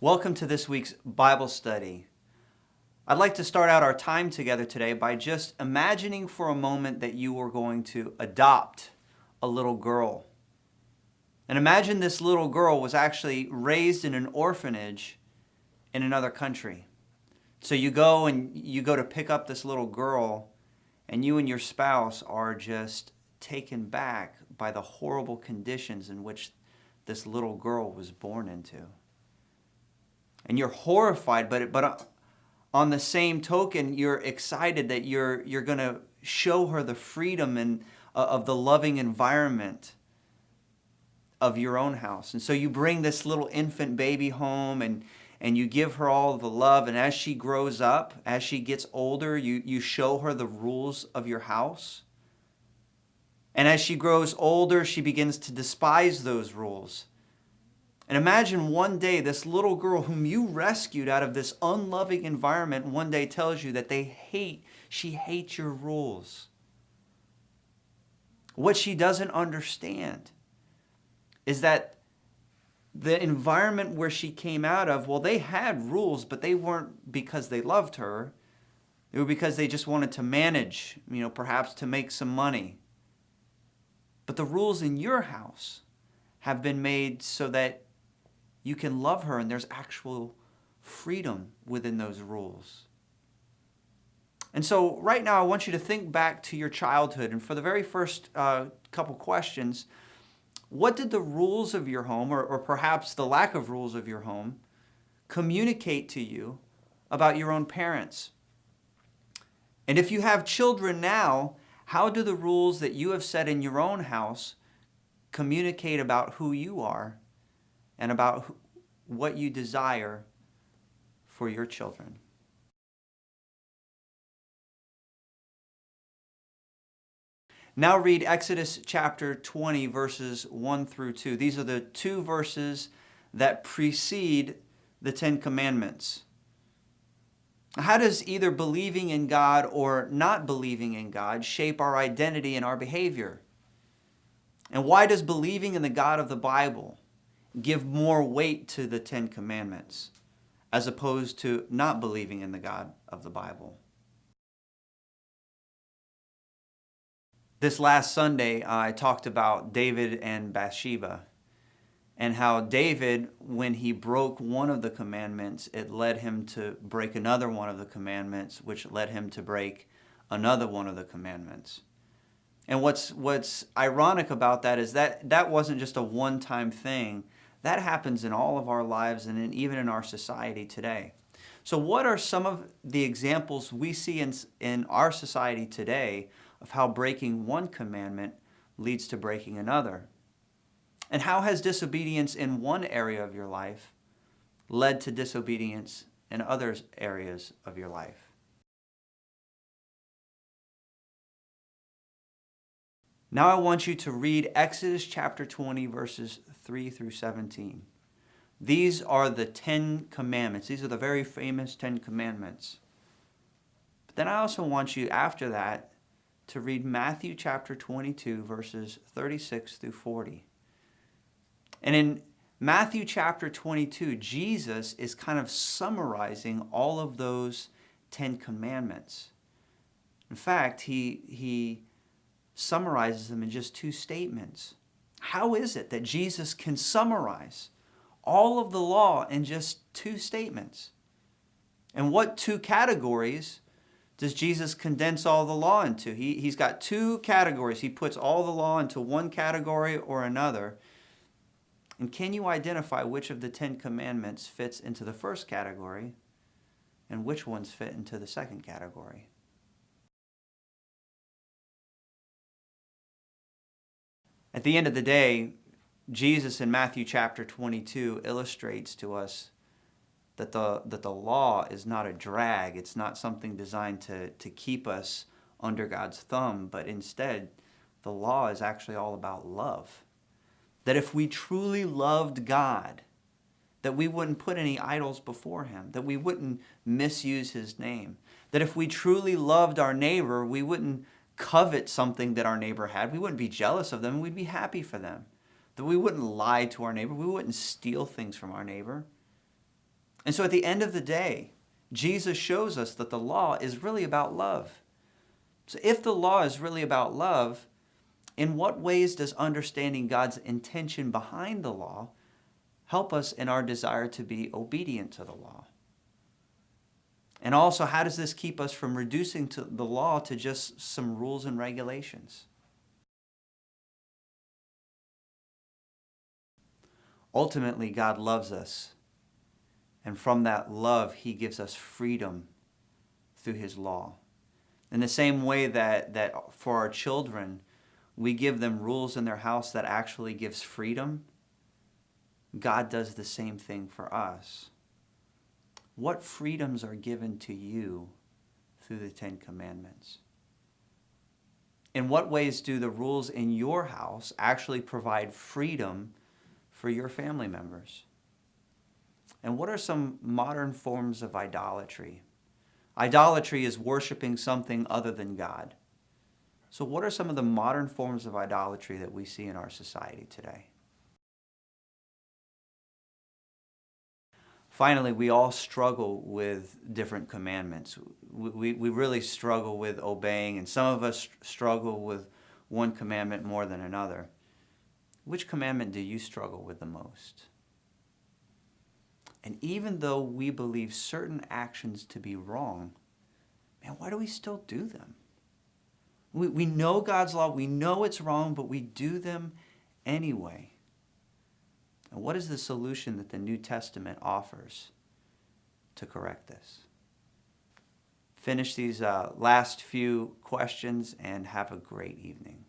Welcome to this week's Bible study. I'd like to start out our time together today by just imagining for a moment that you were going to adopt a little girl. And imagine this little girl was actually raised in an orphanage in another country. So you go to pick up this little girl, and you and your spouse are just taken back by the horrible conditions in which this little girl was born into. And you're horrified, but on the same token, you're excited that you're going to show her the freedom and of the loving environment of your own house. And so you bring this little infant baby home and you give her all the love. And as she grows up, as she gets older, you show her the rules of your house. And as she grows older, she begins to despise those rules. And imagine one day this little girl whom you rescued out of this unloving environment one day tells you that she hates your rules. What she doesn't understand is that the environment where she came out of, well, they had rules, but they weren't because they loved her. They were because they just wanted to manage, perhaps to make some money. But the rules in your house have been made so that you can love her and there's actual freedom within those rules. And so right now I want you to think back to your childhood, and for the very first couple questions, what did the rules of your home, or perhaps the lack of rules of your home, communicate to you about your own parents? And if you have children now, how do the rules that you have set in your own house communicate about who you are and about what you desire for your children? Now read Exodus chapter 20, verses 1 through 2. These are the two verses that precede the Ten Commandments. How does either believing in God or not believing in God shape our identity and our behavior? And why does believing in the God of the Bible give more weight to the Ten Commandments as opposed to not believing in the God of the Bible? This last Sunday, I talked about David and Bathsheba, and how David, when he broke one of the commandments, it led him to break another one of the commandments, which led him to break another one of the commandments. And what's ironic about that is that wasn't just a one-time thing. That happens in all of our lives and even in our society today. So what are some of the examples we see in our society today of how breaking one commandment leads to breaking another? And how has disobedience in one area of your life led to disobedience in other areas of your life? Now I want you to read Exodus chapter 20, verses 3 through 17. These are the 10 commandments. These are the very famous 10 commandments. But then I also want you, after that, to read Matthew chapter 22, verses 36 through 40. And in Matthew chapter 22, Jesus is kind of summarizing all of those 10 commandments. In fact, he summarizes them in just two statements. How is it that Jesus can summarize all of the law in just two statements? And what two categories does Jesus condense all the law into? He's got two categories. He puts all the law into one category or another. And can you identify which of the 10 commandments fits into the first category and which ones fit into the second category? At the end of the day, Jesus in Matthew chapter 22 illustrates to us that the law is not a drag. It's not something designed to keep us under God's thumb, but instead, the law is actually all about love. That if we truly loved God, that we wouldn't put any idols before Him, that we wouldn't misuse His name, that if we truly loved our neighbor, we wouldn't covet something that our neighbor had. We wouldn't be jealous of them. We'd be happy for them. That we wouldn't lie to our neighbor. We wouldn't steal things from our neighbor. And so at the end of the day, Jesus shows us that the law is really about love. So if the law is really about love, in what ways does understanding God's intention behind the law help us in our desire to be obedient to the law? And also, how does this keep us from reducing to the law to just some rules and regulations? Ultimately, God loves us. And from that love, he gives us freedom through his law. In the same way that for our children, we give them rules in their house that actually gives freedom, God does the same thing for us. What freedoms are given to you through the Ten Commandments? In what ways do the rules in your house actually provide freedom for your family members? And what are some modern forms of idolatry? Idolatry is worshiping something other than God. So what are some of the modern forms of idolatry that we see in our society today? Finally, we all struggle with different commandments. We really struggle with obeying, and some of us struggle with one commandment more than another. Which commandment do you struggle with the most? And even though we believe certain actions to be wrong, man, why do we still do them? We know God's law, we know it's wrong, but we do them anyway. And what is the solution that the New Testament offers to correct this? Finish these last few questions and have a great evening.